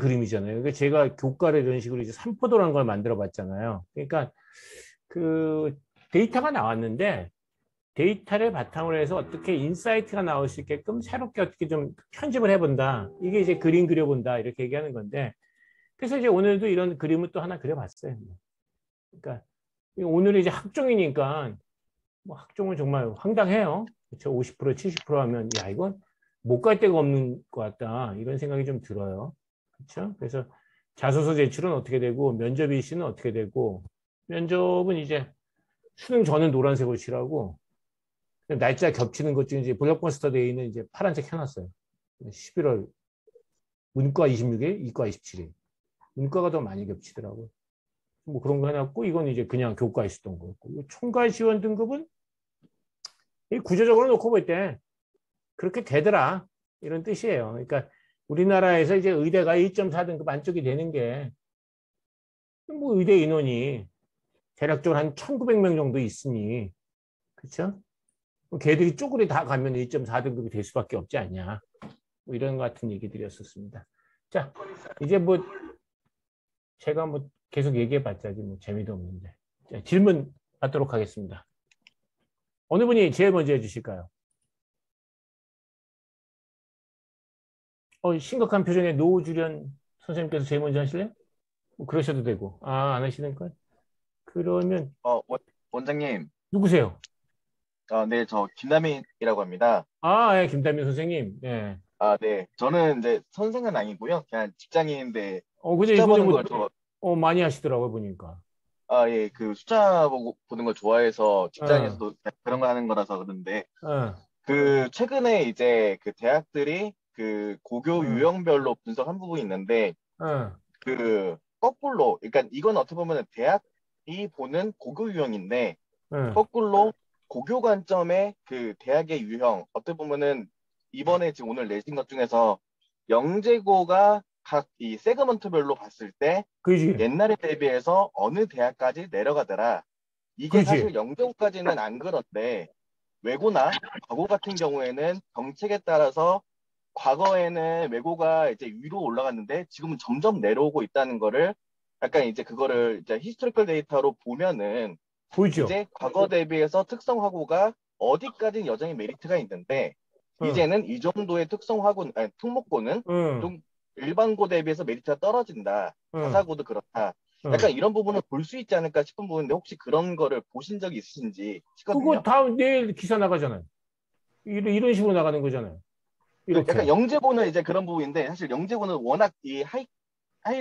그림이잖아요. 그러니까 제가 교과를 이런 식으로 이제 삼포도라는 걸 만들어 봤잖아요. 그러니까 그 데이터가 나왔는데 데이터를 바탕으로 해서 어떻게 인사이트가 나올 수 있게끔 새롭게 어떻게 좀 편집을 해본다. 이게 이제 그림 그려본다. 이렇게 얘기하는 건데. 그래서 이제 오늘도 이런 그림을 또 하나 그려봤어요. 그러니까 오늘은 이제 학종이니까 뭐 학종은 정말 황당해요. 그렇죠? 50% 70% 하면 야 이건 못 갈 데가 없는 것 같다. 이런 생각이 좀 들어요. 그렇죠? 그래서 자소서 제출은 어떻게 되고 면접 일시는 어떻게 되고 면접은 이제 수능 전은 노란색으로 칠하고 날짜 겹치는 것 중에 이제 블록버스터 데이는 이제 파란색 해놨어요. 11월 문과 26일, 이과 27일. 문과가 더 많이 겹치더라고요. 뭐 그런 거 해놨고 이건 이제 그냥 교과에 있었던 거였고 총괄 지원 등급은 구조적으로 놓고 볼 때 그렇게 되더라 이런 뜻이에요. 그러니까 우리나라에서 이제 의대가 1.4등급 안쪽이 되는 게 뭐 의대 인원이 대략적으로 한 1,900명 정도 있으니 그렇죠? 걔들이 쪼그리 다 가면 1.4등급이 될 수밖에 없지 않냐. 뭐 이런 것 같은 얘기들이었었습니다. 자, 이제 뭐 제가 뭐 계속 얘기해봤자 뭐 재미도 없는데 자, 질문 받도록 하겠습니다. 어느 분이 제일 먼저 해주실까요? 심각한 표정의 노주련 선생님께서 제일 먼저 하실래요? 뭐 그러셔도 되고. 안 하시는 건? 그러면 원장님, 누구세요? 네, 저 김남인이라고 합니다. 예, 김다민 선생님. 예. 네, 저는 이제 선생은 아니고요, 그냥 직장인인데 근데 숫자 이분은 보는 뭐, 걸 많이 하시더라고요, 보니까. 예, 그 숫자 보는 걸 좋아해서 어, 직장에서도 그런 거 하는 거라서 그런데 어, 그 최근에 이제 그 대학들이 그 고교 어, 유형별로 분석한 부분이 있는데 어, 그 거꾸로, 그러니까 이건 어떻게 보면 대학이 보는 고교 유형인데 어. 거꾸로 고교 관점의 그 대학의 유형, 어떻게 보면은 이번에 지금 오늘 내신 것 중에서 영재고가 각 이 세그먼트별로 봤을 때 그지, 옛날에 대비해서 어느 대학까지 내려가더라. 이게 그지. 사실 영재고까지는 안 그런데 외고나 과고 같은 경우에는 정책에 따라서 과거에는 외고가 이제 위로 올라갔는데 지금은 점점 내려오고 있다는 거를 약간 이제 그거를 이제 히스토리컬 데이터로 보면은 보이죠? 이제 과거 대비해서 특성화고가 어디까지는 여전히 메리트가 있는데 어, 이제는 이 정도의 특성화고, 아니, 특목고는 어, 좀 일반고 대비해서 메리트가 떨어진다. 어, 자사고도 그렇다. 약간 어. 이런 부분을 볼 수 있지 않을까 싶은 부분인데 혹시 그런 거를 보신 적이 있으신지 그거 싶거든요. 다음 내일 기사 나가잖아요. 이런 식으로 나가는 거잖아요. 약간 이렇게. 영재고는 이제 그런 부분인데 사실 영재고는 워낙 이 하이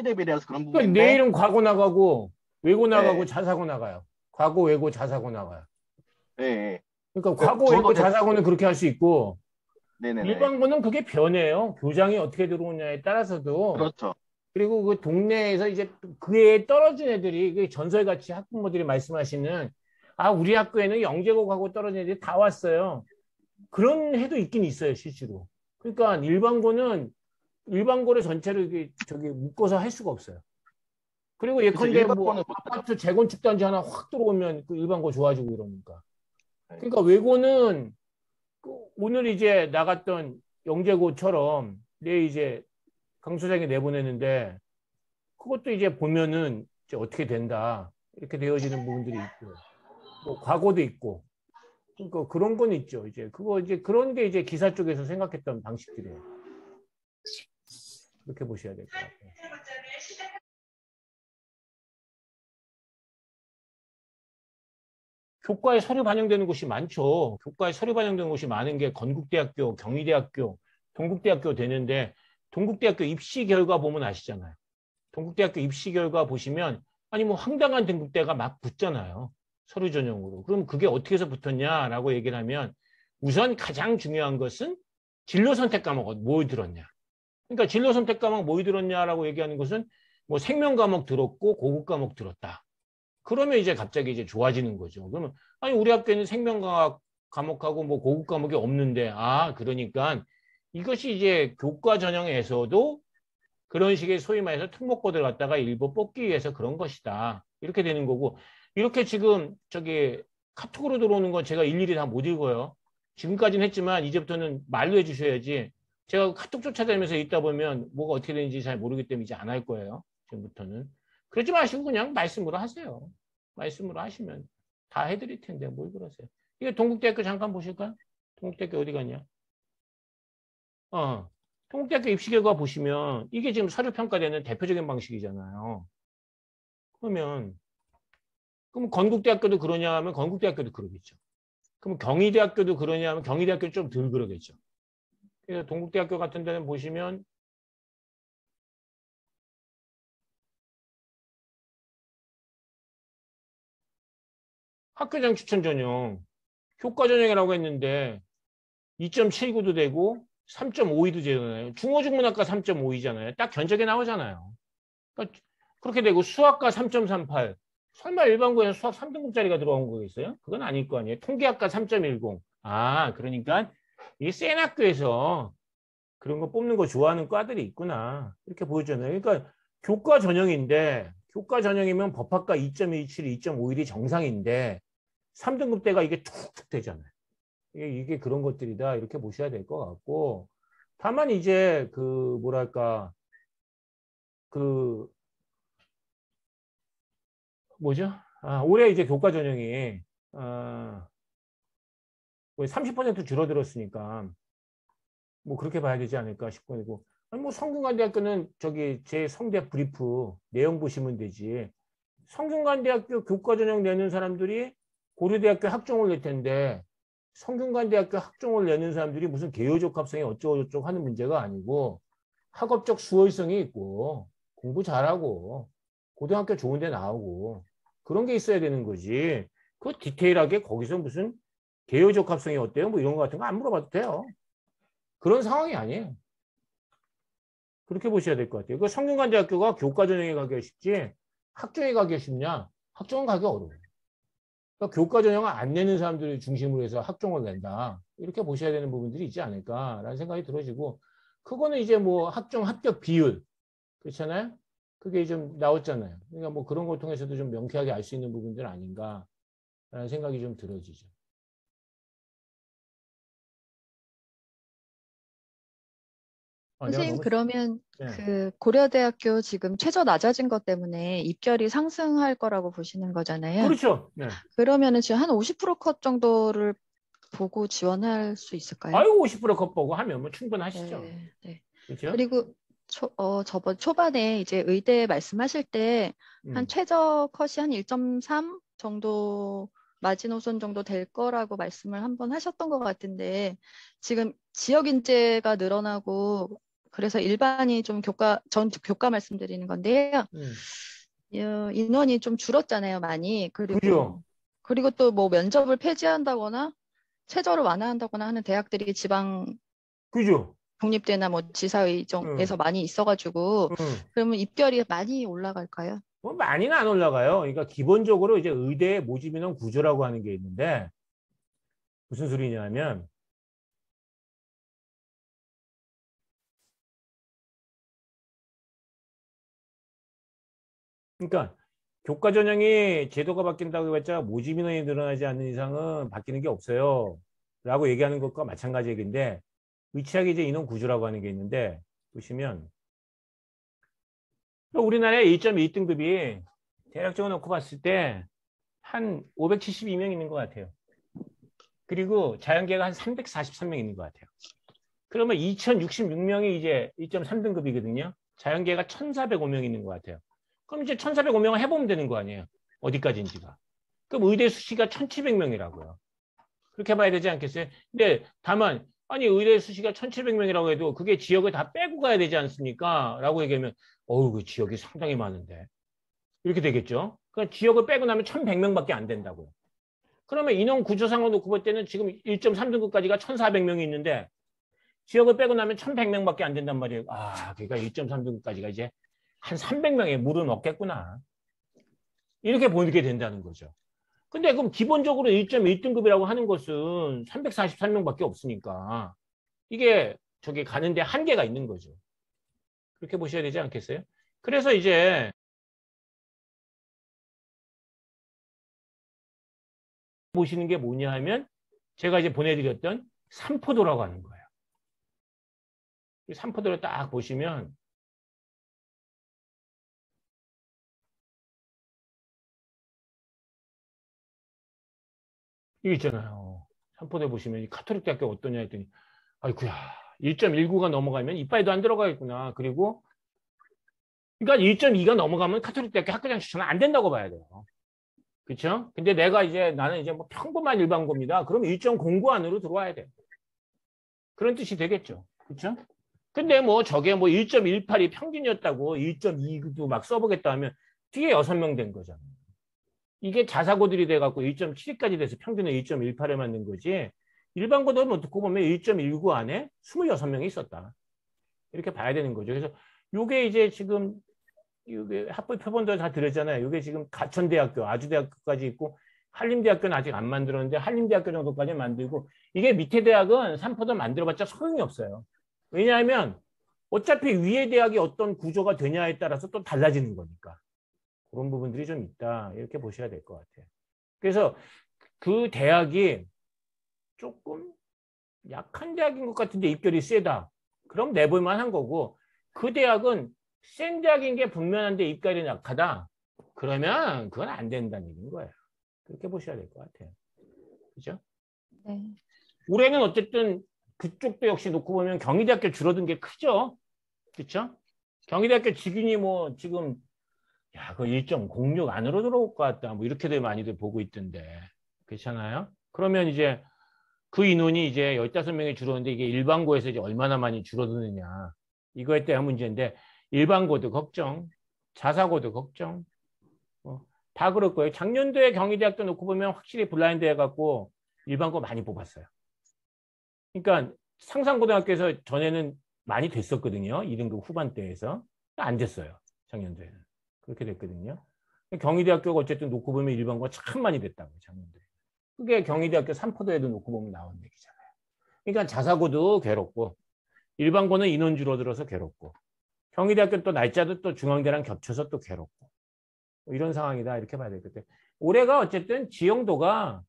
레벨이라서 그런 그러니까 부분인데 내일은 과고 나가고, 외고 나가고, 예, 자사고 나가요. 과고, 외고, 자사고 나가요. 예, 예. 그러니까 그러니까 과거, 저도 외고, 자사고는 그렇게 할 수 있고, 네네네. 일반고는 그게 변해요. 교장이 어떻게 들어오냐에 따라서도. 그렇죠. 그리고 그 동네에서 이제 그에 떨어진 애들이 그 전설같이 학부모들이 말씀하시는 우리 학교에는 영재고 가고 떨어진 애들이 다 왔어요. 그런 해도 있긴 있어요, 실제로. 그러니까 일반고를 전체를 저기 묶어서 할 수가 없어요. 그리고 그쵸. 예컨대 뭐 일반고는 못하죠. 아파트 재건축 단지 하나 확 들어오면 그 일반고 좋아지고 이러니까. 네. 그러니까 외고는 오늘 이제 나갔던 영재고처럼 내 이제 강 소장이 내보내는데 그것도 이제 보면은 이제 어떻게 된다 이렇게 되어지는 부분들이 있고 뭐 과거도 있고 그러니까 그런 건 있죠. 이제 그거 이제 그런 게 이제 기사 쪽에서 생각했던 방식들이에요. 그렇게 보셔야 될 것 같아요. 교과에 서류 반영되는 곳이 많죠. 교과에 서류 반영되는 곳이 많은 게 건국대학교, 경희대학교, 동국대학교 되는데 동국대학교 입시 결과 보면 아시잖아요. 동국대학교 입시 결과 보시면 아니 뭐 황당한 등급대가 막 붙잖아요. 서류 전형으로. 그럼 그게 어떻게 해서 붙었냐라고 얘기를 하면 우선 가장 중요한 것은 진로 선택 과목 뭐 들었냐. 그러니까 진로 선택 과목 뭐 들었냐라고 얘기하는 것은 뭐 생명 과목 들었고 고급 과목 들었다. 그러면 이제 갑자기 이제 좋아지는 거죠. 그러면 아니 우리 학교에는 생명과학 과목하고 뭐 고급 과목이 없는데 그러니까 이것이 이제 교과 전형에서도 그런 식의 소위 말해서 특목고들 갖다가 일부 뽑기 위해서 그런 것이다. 이렇게 되는 거고 이렇게 지금 저기 카톡으로 들어오는 건 제가 일일이 다 못 읽어요. 지금까지는 했지만 이제부터는 말로 해주셔야지 제가 카톡 쫓아다니면서 있다 보면 뭐가 어떻게 되는지 잘 모르기 때문에 이제 안 할 거예요. 지금부터는. 그러지 마시고 그냥 말씀으로 하세요. 말씀으로 하시면 다 해드릴 텐데 뭘 그러세요. 이게 동국대학교 잠깐 보실까요? 동국대학교 어디 갔냐? 동국대학교 입시 결과 보시면 이게 지금 서류 평가되는 대표적인 방식이잖아요. 그럼 건국대학교도 그러냐 하면 건국대학교도 그러겠죠. 그럼 경희대학교도 그러냐 하면 경희대학교 좀 덜 그러겠죠. 그래서 동국대학교 같은 데는 보시면 학교장 추천 전형, 효과 전형이라고 했는데 2.79도 되고 3.52도 되잖아요. 중어중문학과 3.52잖아요. 딱 견적에 나오잖아요. 그러니까 그렇게 되고 수학과 3.38. 설마 일반고에서 수학 3등급짜리가 들어온 거겠어요? 그건 아닐 거 아니에요. 통계학과 3.10. 그러니까 이 센 학교에서 그런 거 뽑는 거 좋아하는 과들이 있구나. 이렇게 보여주잖아요. 그러니까 교과 전형인데 교과 전형이면 법학과 2.27, 2.51이 정상인데 3등급 대가 이게 툭툭 되잖아요. 이게 그런 것들이다. 이렇게 보셔야 될 것 같고 다만 이제 그 뭐랄까 그 뭐죠? 올해 이제 교과 전형이 30% 줄어들었으니까 뭐 그렇게 봐야 되지 않을까 싶고 아니 뭐 성균관대학교는 저기 제 성대 브리프 내용 보시면 되지. 성균관대학교 교과 전형 내는 사람들이 고려대학교 학종을 낼 텐데 성균관대학교 학종을 내는 사람들이 무슨 개요적합성이 어쩌고저쩌고 하는 문제가 아니고 학업적 수월성이 있고 공부 잘하고 고등학교 좋은 데 나오고 그런 게 있어야 되는 거지. 그 디테일하게 거기서 무슨 개요적합성이 어때요? 뭐 이런 거 같은 거 안 물어봐도 돼요. 그런 상황이 아니에요. 그렇게 보셔야 될 것 같아요. 그 성균관대학교가 교과 전형에 가기가 쉽지 학종에 가기가 쉽냐? 학종은 가기 어려워요. 그러니까 교과 전형을 안 내는 사람들을 중심으로 해서 학종을 낸다. 이렇게 보셔야 되는 부분들이 있지 않을까라는 생각이 들어지고 그거는 이제 뭐 학종 합격 비율 그렇잖아요. 그게 좀 나왔잖아요. 그러니까 뭐 그런 걸 통해서도 좀 명쾌하게 알 수 있는 부분들 아닌가라는 생각이 좀 들어지죠. 내가 선생님, 너무 그러면 네. 그 고려대학교 지금 최저 낮아진 것 때문에 입결이 상승할 거라고 보시는 거잖아요. 그렇죠. 네. 그러면은 지금 한 50%컷 정도를 보고 지원할 수 있을까요? 아유 50% 컷보고 하면 뭐 충분하시죠. 네, 네. 그렇죠? 그리고 저번 초반에 이제 의대 말씀하실 때 한 음. 최저 컷이 한 1.3 정도 마지노선 정도 될 거라고 말씀을 한번 하셨던 것 같은데 지금 지역 인재가 늘어나고 그래서 일반이 좀 전 교과 말씀드리는 건데요. 음. 인원이 좀 줄었잖아요, 많이. 그죠? 그리고 또 뭐 면접을 폐지한다거나 최저를 완화한다거나 하는 대학들이 지방 그죠? 독립대나 뭐 응. 지사의정에서 많이 있어가지고 응. 그러면 입결이 많이 올라갈까요? 뭐 많이는 안 올라가요. 그러니까 기본적으로 이제 의대 모집 인원 구조라고 하는 게 있는데 무슨 소리냐면 그러니까 교과 전형이 제도가 바뀐다고 해봤자 모집 인원이 늘어나지 않는 이상은 바뀌는 게 없어요. 라고 얘기하는 것과 마찬가지 얘기인데 위치하게 이제 인원 구조라고 하는 게 있는데 보시면 우리나라의 1.1등급이 대략적으로 놓고 봤을 때 한 572명 있는 것 같아요. 그리고 자연계가 한 343명 있는 것 같아요. 그러면 2066명이 이제 1.3등급이거든요. 자연계가 1405명 있는 것 같아요. 그럼 이제 1405명을 해보면 되는 거 아니에요. 어디까지인지가. 그럼 의대 수시가 1700명이라고요. 그렇게 봐야 되지 않겠어요? 근데 다만 아니 의대 수시가 1700명이라고 해도 그게 지역을 다 빼고 가야 되지 않습니까? 라고 얘기하면 그 지역이 상당히 많은데. 이렇게 되겠죠. 그러니까 지역을 빼고 나면 1100명밖에 안 된다고요. 그러면 인원 구조상으로 놓고 볼 때는 지금 1.3등급까지가 1400명이 있는데 지역을 빼고 나면 1100명밖에 안 된단 말이에요. 그러니까 1.3등급까지가 이제 한 300명의 물은 없겠구나. 이렇게 보이게 된다는 거죠. 근데 그럼 기본적으로 1.1등급이라고 하는 것은 343명밖에 없으니까 이게 저기 가는데 한계가 있는 거죠. 그렇게 보셔야 되지 않겠어요? 그래서 이제 보시는 게 뭐냐 하면 제가 이제 보내드렸던 삼포도라고 하는 거예요. 산포도를 딱 보시면 이거 있잖아요. 산포도에 보시면 이 가톨릭 대학교 어떠냐 했더니 아이쿠야 1.19가 넘어가면 이빠이도 안 들어가겠구나. 그리고 그러니까 1.2가 넘어가면 가톨릭 대학교 학교장 추천은 안 된다고 봐야 돼요. 그렇죠? 근데 나는 이제 뭐 평범한 일반고입니다. 그럼 1.09 안으로 들어와야 돼. 그런 뜻이 되겠죠. 그렇죠? 근데 뭐 저게 뭐 1.18이 평균이었다고 1.2도 막 써보겠다 하면 뒤에 6명 된 거잖아요. 이게 자사고들이 돼갖고 1.72까지 돼서 평균은 1.18에 맞는 거지. 일반고들은 듣고 보면 1.19 안에 26명이 있었다. 이렇게 봐야 되는 거죠. 그래서 요게 이제 지금 이게 학부 표본도 다 들었잖아요. 이게 지금 가천대학교, 아주대학교까지 있고 한림대학교는 아직 안 만들었는데 한림대학교 정도까지 만들고 이게 밑에 대학은 산포도 만들어봤자 소용이 없어요. 왜냐하면 어차피 위에 대학이 어떤 구조가 되냐에 따라서 또 달라지는 거니까. 그런 부분들이 좀 있다. 이렇게 보셔야 될 것 같아요. 그래서 그 대학이 조금 약한 대학인 것 같은데 입결이 세다. 그럼 내볼만 한 거고 그 대학은 센 대학인 게 분명한데 입결이 약하다. 그러면 그건 안 된다는 얘기인 거예요. 그렇게 보셔야 될 것 같아요. 그죠? 네. 올해는 어쨌든 그쪽도 역시 놓고 보면 경희대학교 줄어든 게 크죠. 그렇죠? 경희대학교 직윤이 뭐 지금 야, 그 1.06 안으로 들어올 것 같다. 뭐 이렇게들 많이들 보고 있던데. 그렇잖아요? 그러면 이제 그 인원이 이제 15명이 줄었는데 이게 일반고에서 이제 얼마나 많이 줄어드느냐. 이거에 대한 문제인데 일반고도 걱정, 자사고도 걱정. 다 그럴 거예요. 작년도에 경희대학교 놓고 보면 확실히 블라인드 해갖고 일반고 많이 뽑았어요. 그러니까 상산고등학교에서 전에는 많이 됐었거든요. 2등급 후반대에서. 안 됐어요. 작년도에는. 그렇게 됐거든요. 경희대학교가 어쨌든 놓고 보면 일반고가 참 많이 됐다고 작년도에. 그게 경희대학교 산포도에도 놓고 보면 나온 얘기잖아요. 그러니까 자사고도 괴롭고 일반고는 인원 줄어들어서 괴롭고 경희대학교 또 날짜도 또 중앙대랑 겹쳐서 또 괴롭고 뭐 이런 상황이다 이렇게 봐야 되겠대. 올해가 어쨌든 지형도가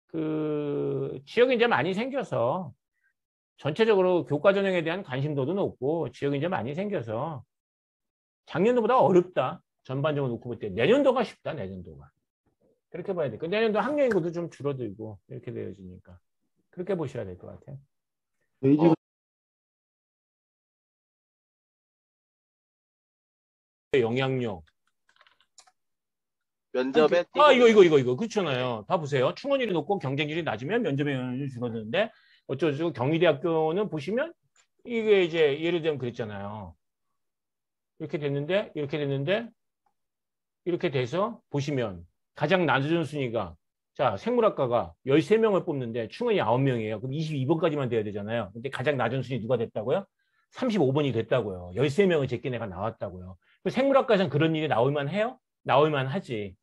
그 지역이 이제 많이 생겨서 전체적으로 교과 전형에 대한 관심도도 높고 지역이 이제 많이 생겨서 작년도보다 어렵다. 전반적으로 놓고 볼 때 내년도가 쉽다. 내년도가. 그렇게 봐야 돼. 내년도 학년 인구도 좀 줄어들고 이렇게 되어지니까 그렇게 보셔야 될 것 같아요. 저희 집은 영향력. 면접에 이거 그렇잖아요. 다 보세요. 충원율이 높고 경쟁률이 낮으면 면접의 영향률이 줄어드는데 어쩌고 경희대학교는 보시면 이게 이제 예를 들면 그랬잖아요. 이렇게 됐는데 이렇게 돼서 보시면 가장 낮은 순위가 자 생물학과가 13명을 뽑는데 충원이 9명이에요. 그럼 22번까지만 돼야 되잖아요. 근데 가장 낮은 순위 누가 됐다고요? 35번이 됐다고요. 13명을 제낀 애가 나왔다고요. 생물학과에서는 그런 일이 나올만 해요? 나올만 하지.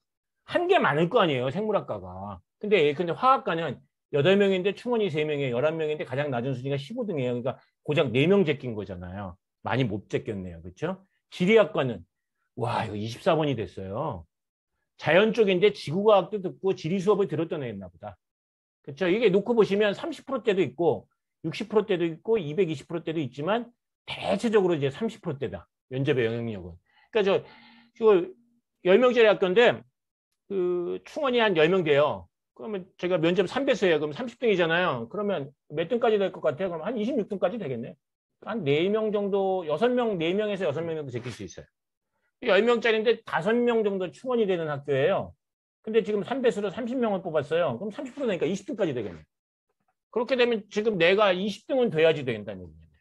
한 게 많을 거 아니에요. 생물학과가. 근데 화학과는 8명인데 충원이 3명이에요. 11명인데 가장 낮은 순위가 15등이에요. 그러니까 고작 4명 제낀 거잖아요. 많이 못 제꼈네요. 그렇죠? 지리학과는 와 이거 24번이 됐어요. 자연 쪽인데 지구과학도 듣고 지리 수업을 들었던 애였나 보다. 그렇죠? 이게 놓고 보시면 30%대도 있고 60%대도 있고 220%대도 있지만 대체적으로 이제 30%대다. 면접의 영향력은. 그러니까 저 10명짜리 학교인데 그 충원이 한 10명 돼요. 그러면 제가 면접 3배수예요. 그럼 30등이잖아요. 그러면 몇 등까지 될 것 같아요? 그럼 한 26등까지 되겠네. 한 4명 정도, 6명, 4명에서 6명 정도 제낄 수 있어요. 10명짜리인데 5명 정도 충원이 되는 학교예요. 근데 지금 3배수로 30명을 뽑았어요. 그럼 30%니까 20등까지 되겠네. 그렇게 되면 지금 내가 20등은 돼야지 된다는 얘기예요.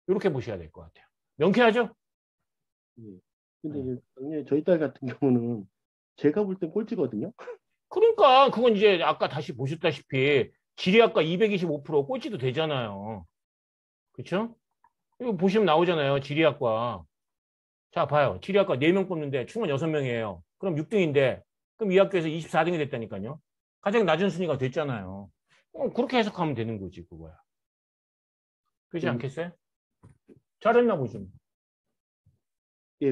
이렇게 보셔야 될 것 같아요. 명쾌하죠? 예. 근데 작년에 저희 딸 같은 경우는 제가 볼 땐 꼴찌거든요. 그러니까 그건 이제 아까 다시 보셨다시피 지리학과 225% 꼴찌도 되잖아요. 그렇죠? 이거 보시면 나오잖아요. 지리학과. 자, 봐요. 지리학과 4명 뽑는데 충원 6명이에요. 그럼 6등인데 그럼 이 학교에서 24등이 됐다니까요. 가장 낮은 순위가 됐잖아요. 그렇게 해석하면 되는 거지, 그거야. 그렇지 않겠어요? 잘했나 보죠. 예,